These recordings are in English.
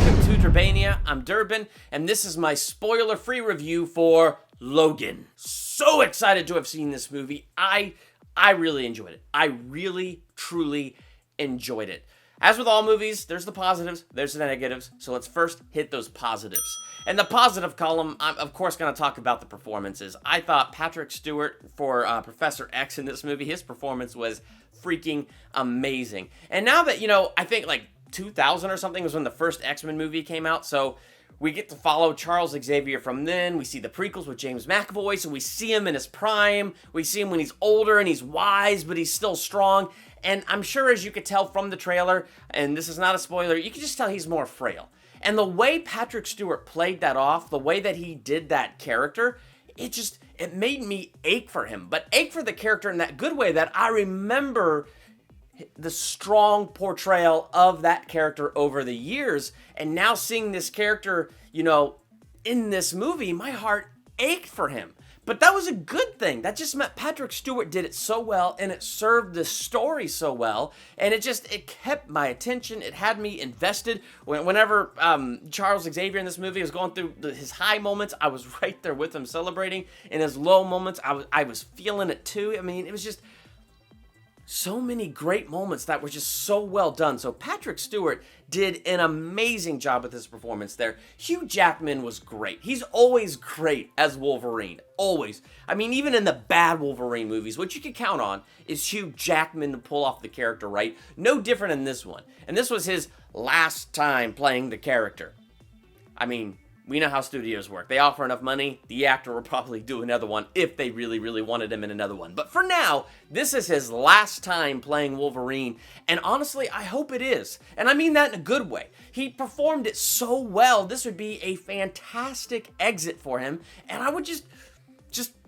welcome to Durbania. I'm Durbin, and this is my spoiler-free review for Logan. So excited to have seen this movie. I really enjoyed it. I really, truly enjoyed it. As with all movies, there's the positives, there's the negatives, so let's first hit those positives. In the positive column, I'm of course going to talk about the performances. I thought Patrick Stewart for Professor X in this movie, his performance was freaking amazing. And now that, I think like 2000 or something was when the first X-Men movie came out, so we get to follow Charles Xavier from then. We see the prequels with James McAvoy, so we see him in his prime. We see him when he's older and he's wise, but he's still strong. And I'm sure, as you could tell from the trailer, and this is not a spoiler, you can just tell he's more frail. And the way Patrick Stewart played that off, the way that he did that character, it made me ache for him. But ache for the character in that good way that I remember the strong portrayal of that character over the years. And now seeing this character, in this movie, my heart ached for him. But that was a good thing. That just meant Patrick Stewart did it so well, and it served the story so well, and it kept my attention. It had me invested. Whenever Charles Xavier in this movie was going through his high moments, I was right there with him celebrating. In his low moments, I was feeling it too. I mean, it was just so many great moments that were just so well done. So Patrick Stewart did an amazing job with his performance there. Hugh Jackman was great. He's always great as Wolverine. Always. I mean, even in the bad Wolverine movies, what you can count on is Hugh Jackman to pull off the character right. No different in this one. And this was his last time playing the character. I mean, we know how studios work. They offer enough money, the actor will probably do another one if they really, really wanted him in another one. But for now, this is his last time playing Wolverine, and honestly, I hope it is. And I mean that in a good way. He performed it so well, this would be a fantastic exit for him, and I would just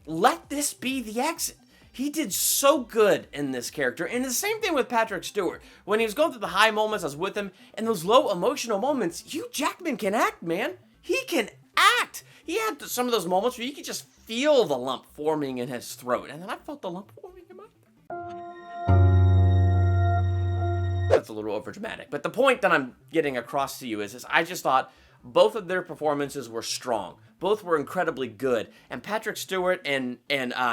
let this be the exit. He did so good in this character, and the same thing with Patrick Stewart. When he was going through the high moments, I was with him, and those low emotional moments, Hugh Jackman can act, man. He can act. He had some of those moments where you could just feel the lump forming in his throat. And then I felt the lump forming in my throat. That's a little overdramatic. But the point that I'm getting across to you is I just thought both of their performances were strong. Both were incredibly good. And Patrick Stewart and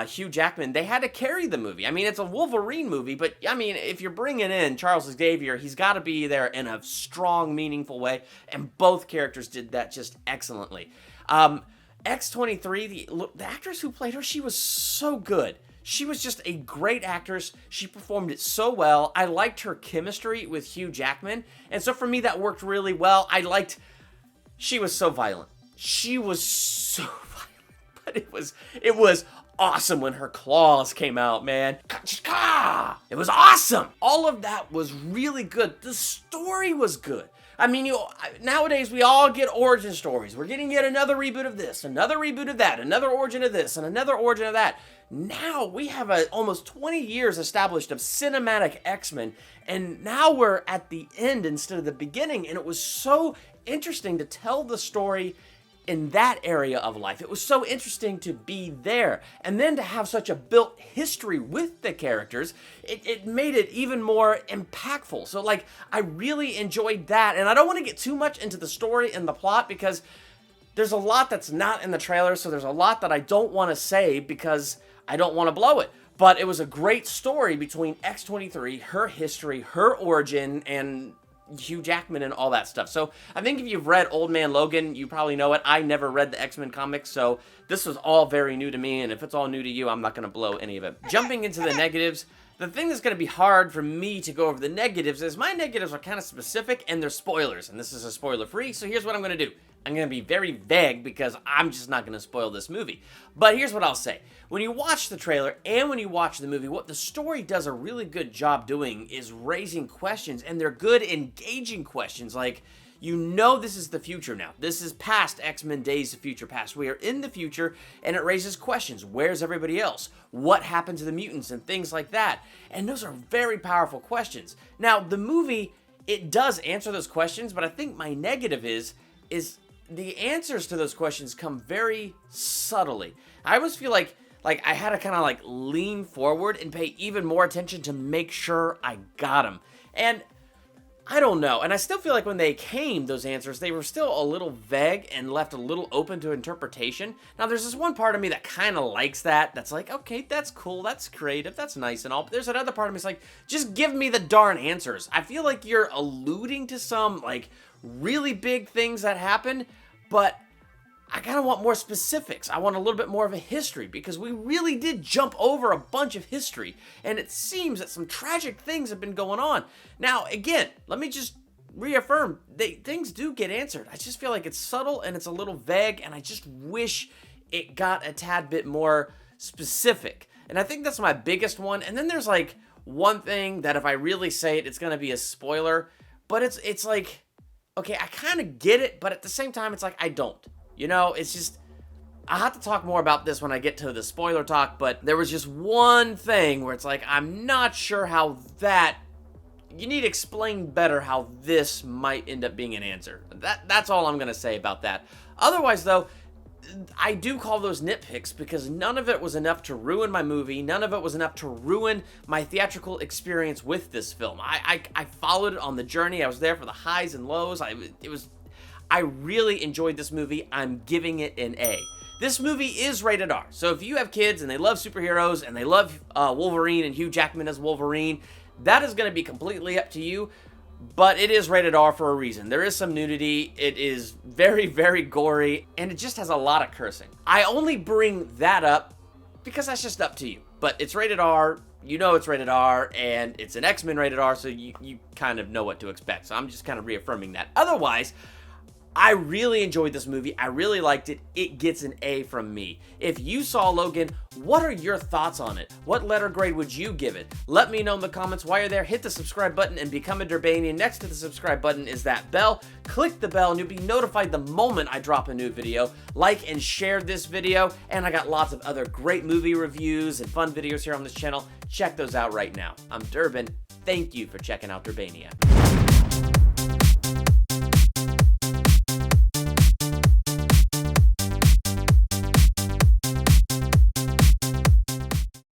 Hugh Jackman, they had to carry the movie. I mean, it's a Wolverine movie, but I mean, if you're bringing in Charles Xavier, he's got to be there in a strong, meaningful way. And both characters did that just excellently. X-23, the actress who played her, she was so good. She was just a great actress. She performed it so well. I liked her chemistry with Hugh Jackman. And so for me, that worked really well. She was so violent. She was so violent, but it was awesome when her claws came out, man. It was awesome. All of that was really good. The story was good. I mean, nowadays we all get origin stories. We're getting yet another reboot of this, another reboot of that, another origin of this, and another origin of that. Now we have almost 20 years established of cinematic X-Men, and now we're at the end instead of the beginning, and it was so interesting to tell the story in that area of life. It was so interesting to be there, and then to have such a built history with the characters, it made it even more impactful. So I really enjoyed that, and I don't want to get too much into the story and the plot because there's a lot that's not in the trailer, so there's a lot that I don't want to say because I don't want to blow it. But it was a great story between X-23, her history, her origin, and Hugh Jackman and all that stuff. So I think if you've read Old Man Logan, you probably know it. I never read the X-Men comics, so this was all very new to me, and if it's all new to you, I'm not going to blow any of it. Jumping into the negatives, the thing that's going to be hard for me to go over the negatives is my negatives are kind of specific, and they're spoilers, and this is a spoiler-free, so here's what I'm going to do. I'm going to be very vague because I'm just not going to spoil this movie. But here's what I'll say. When you watch the trailer and when you watch the movie, what the story does a really good job doing is raising questions, and they're good, engaging questions. Like, this is the future now. This is past X-Men Days of Future Past. We are in the future, and it raises questions. Where's everybody else? What happened to the mutants and things like that? And those are very powerful questions. Now, the movie, it does answer those questions, but I think my negative is the answers to those questions come very subtly. I always feel like I had to kind of lean forward and pay even more attention to make sure I got them. And I don't know. And I still feel like when they came, those answers, they were still a little vague and left a little open to interpretation. Now, there's this one part of me that kind of likes that. That's like, okay, that's cool. That's creative. That's nice and all. But there's another part of me that's like, just give me the darn answers. I feel like you're alluding to some, like, really big things that happen, but I kind of want more specifics. I want a little bit more of a history, because we really did jump over a bunch of history, and it seems that some tragic things have been going on. Now, again, let me just reaffirm, things do get answered. I just feel like it's subtle and it's a little vague, and I just wish it got a tad bit more specific. And I think that's my biggest one. And then there's like one thing that if I really say it, it's going to be a spoiler, but it's like, okay, I kind of get it, but at the same time, it's like, I don't. You know, it's just, I'll have to talk more about this when I get to the spoiler talk, but there was just one thing where it's like, I'm not sure how that, you need to explain better how this might end up being an answer. That's all I'm going to say about that. Otherwise, though, I do call those nitpicks because none of it was enough to ruin my movie. None of it was enough to ruin my theatrical experience with this film. I followed it on the journey. I was there for the highs and lows. I really enjoyed this movie. I'm giving it an A. This movie is rated R, so if you have kids and they love superheroes and they love Wolverine and Hugh Jackman as Wolverine, that is going to be completely up to you, but it is rated R for a reason. There is some nudity, it is very, very gory, and it just has a lot of cursing. I only bring that up because that's just up to you, but it's rated R, you know it's rated R, and it's an X-Men rated R, so you kind of know what to expect, so I'm just kind of reaffirming that. Otherwise, I really enjoyed this movie. I really liked it. It gets an A from me. If you saw Logan, what are your thoughts on it? What letter grade would you give it? Let me know in the comments. While you're there, hit the subscribe button and become a Durbanian. Next to the subscribe button is that bell. Click the bell and you'll be notified the moment I drop a new video. Like and share this video. And I got lots of other great movie reviews and fun videos here on this channel. Check those out right now. I'm Durbin. Thank you for checking out Durbania.